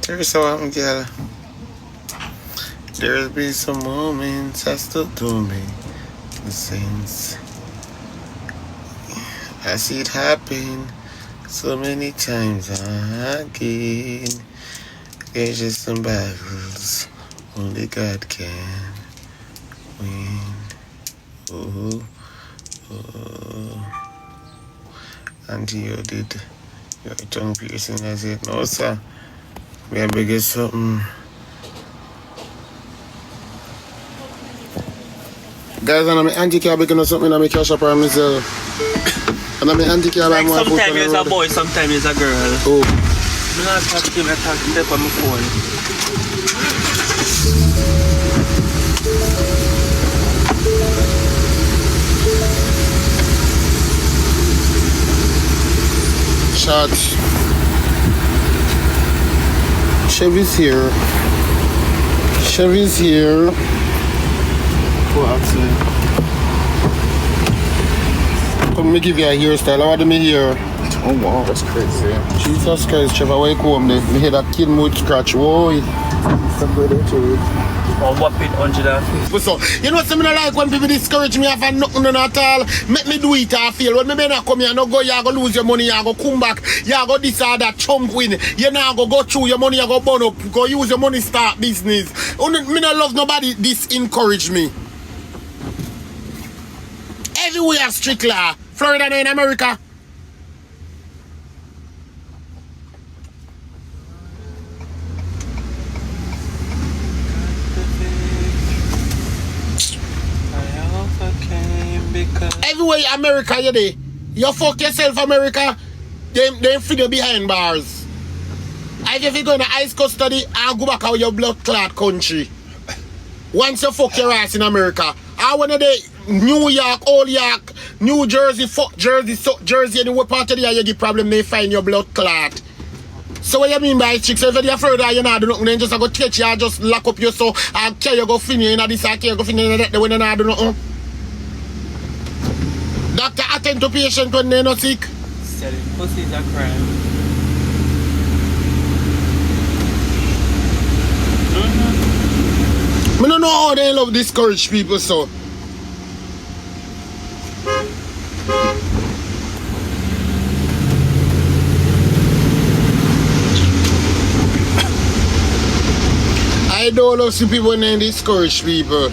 There's so I'm girl. There'll be some moments I still do me the sense. I see it happen so many times again. There's just some battles only God can win. Oh, oh. Auntie, you did your tongue piercing. I said, no, sir. We have to get something. Guys, and I'm an auntie car because something I make cash up on myself. And I'm an auntie car like sometimes it's a boy, sometimes it's a girl. Oh. I'm not talking, I talk to them on my phone. Shots. Chevy's here. Chevy's here. Come me give you a hairstyle. How do me here? Oh wow, that's crazy. Jesus Christ, Trevor, why you come there? Me hear that kid mood scratch. Whoa. Or whop it 150. So, you know something I like when people discourage me for nothing at all. Make me do it I feel. When me not come here, no go, you go lose your money, you go come back, you go this or that, chump win. You now go through your money, you go burn up, go use your money, start business. Me not love nobody this encourage me. Everywhere strict law. Florida in America. Everywhere America you there. You fuck yourself America. They figure behind bars. If you go in the ice custody and go back out your blood clot country. Once you fuck your ass in America. I wanna day New York, Old York, New Jersey, fuck Jersey, suck Jersey, anywhere part of the year you get problem, they find your blood clot. So what you mean by chicks? So if you're afraid that you're not doing nothing, then just go catch you and just lock up your soul and care you go finish in this and care you go finish in that when you're not doing nothing. Doctor attend to patient when they're not sick. Selling pussy is a crime. I don't know how they love discourage people so. I don't love see people when they discourage people.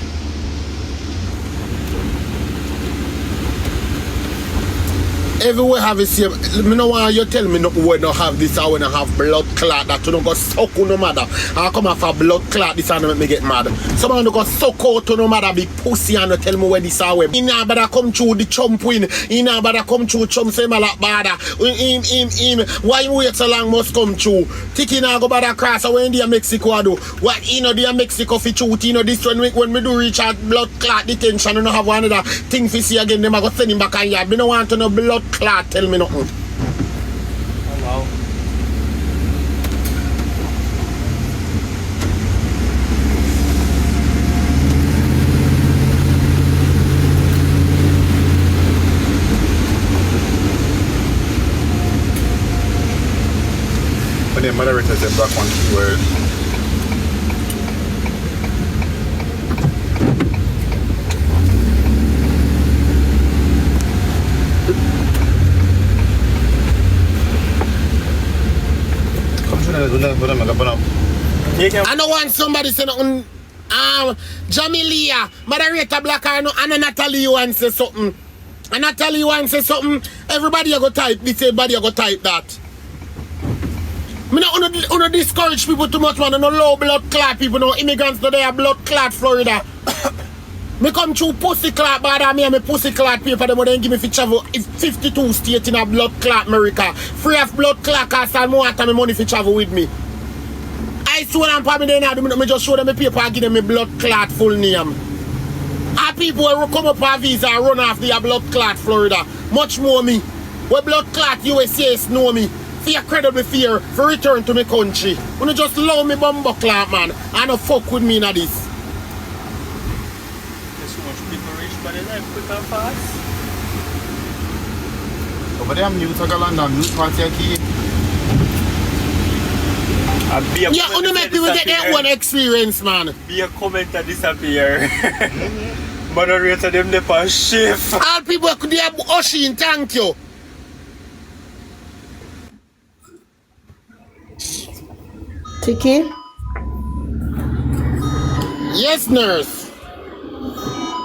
Everywhere have the same. Me no want you tell me no we don't have this or we don't have blood clot that you don't go suck on no matter. I come off a blood clot this and make me get mad. Someone don't go suck out to no matter big pussy and tell me where this are. He nah better come through the chump win. He nah better come through chump say my like bada. Him. Why you wait so long must come through? Tikki nah go bada cross away in the Mexico I do. What you know the Mexico fi shoot, you know this when me do reach out blood clot detention you know have one other thing fi see again them I go send him back and yeah. Me no want to know blood clot tell me nothing. Oh wow. When the moderators them back on keyword. I don't want somebody say nothing. Jamilia, moderator black and Natalie you want say something. And Natalie you want say something. Everybody you go type this, everybody you go type that. Me not discourage people too much, man. No low blood clot people, no immigrants today are blood clot Florida. Me come through pussy clot, but I me pussy clot paper, them then give me fi travel 52 states in a blood clot America. Free of blood clot cost and more time money fi travel with me. I swear I'm probably there now, me just show them my paper and give them my blood clot full name. Our people will come up on visa and run off the blood clot Florida. Much more me. Where blood clot USA know me. Fear credible fear for return to my country. When you just love me bumbo clot man and no fuck with me in this. There's so much people rich but they life quick and fast. Over there I'm new to London, new party key. And be a Yeah, only make people get their own experience, man. Be a commenter disappear. Moderator them the pass shift. All people could have Oshin, thank you. Tikki? Yes, nurse.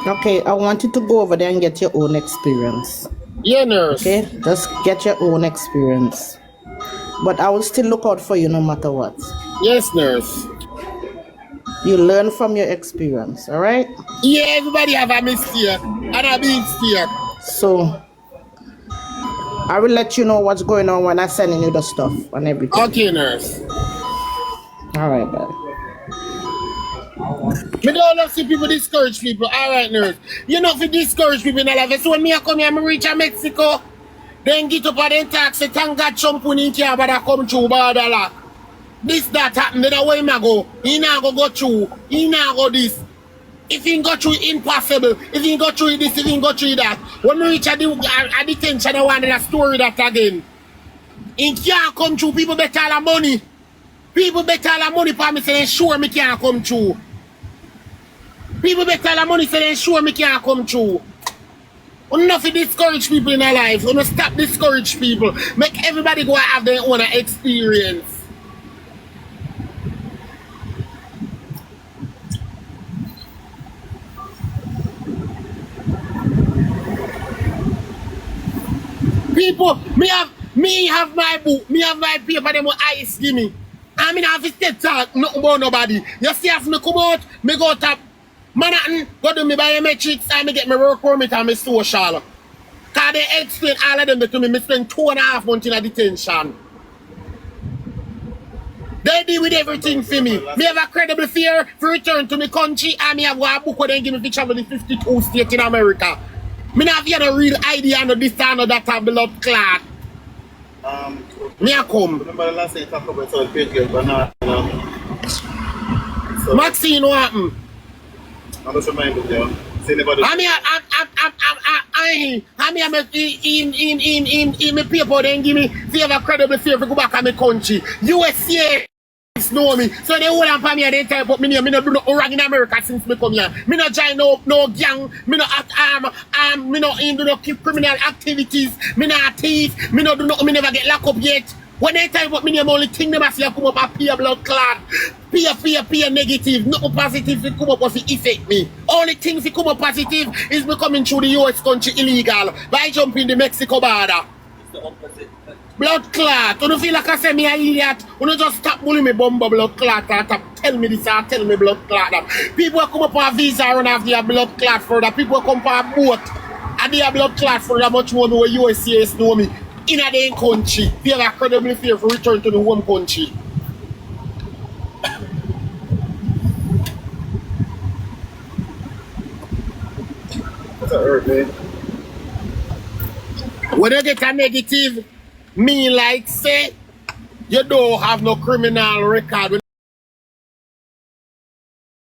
Okay, I want you to go over there and get your own experience. Yeah, nurse. Okay? Just get your own experience. But I will still look out for you no matter what. Yes, nurse. You learn from your experience, alright? Yeah, everybody have a mistake and a big mistake. So, I will let you know what's going on when I'm sending you the stuff and everything. Okay, nurse. Alright, bye. Me don't love see people discourage people. Alright, nurse. You know, if you discourage people in life, so when me a come here, I reach a Mexico, then get up and then taxi, thank God jumping in here, but I come through border lock. This, that happen, then away him go. He not go through. He not go this. If he go through, impossible. If he go through this, if he go through that. When we reach a detention, I want a story that again. He can't come through. People bet all the money. People bet all the money for me, say sure me can't come through. People bet all the money, say sure me can't come through. Enough to discourage people in their life. We must stop discourage people. Make everybody go and have their own experience. People, me have my book, me have my paper, them what ice give me. I mean, I have to step talk, nothing about nobody. You see, as me come out, me go tap Manhattan, go do me biometrics, and me get my work permit and my social. Because they explain all of them to me, me spend 2.5 months in a detention. They deal with everything for me. Me have a credible fear for return to my country, and me have a book where they give me to travel the 52 states in America. Me not have a real idea on this and that a blood clot. Me a come. Remember the last time you talked about the page girl, but now, so, Maxine, what happened? I'm just reminding you. See anybody? I me paper then give me if you have a credible fear to go back to my country. USA know me. So they hold on for me and they tell me, but me no do no wrong in America since me come here. Me no join no gang, me no me no do no criminal activities, me no thief, me no do no, me never get locked up yet. When they tell me me only thing them as you come up and pay blood clot, pay negative, no positive to come up and affect me. Only things that come up positive is me coming through the US country illegal by jumping the Mexico border. It's the opposite. Blood clot. You don't feel like I say me an idiot. You don't just stop bullying me bumbo blood clot and tell me this and tell me blood clot. People come up on a visa and have their blood clot further. People come for a boat and they have blood clot further much more than what USCS know me. In a day country. They have a credible fear for return to the home country. That's a hurt, man. When you get a negative, me like say, you don't have no criminal record.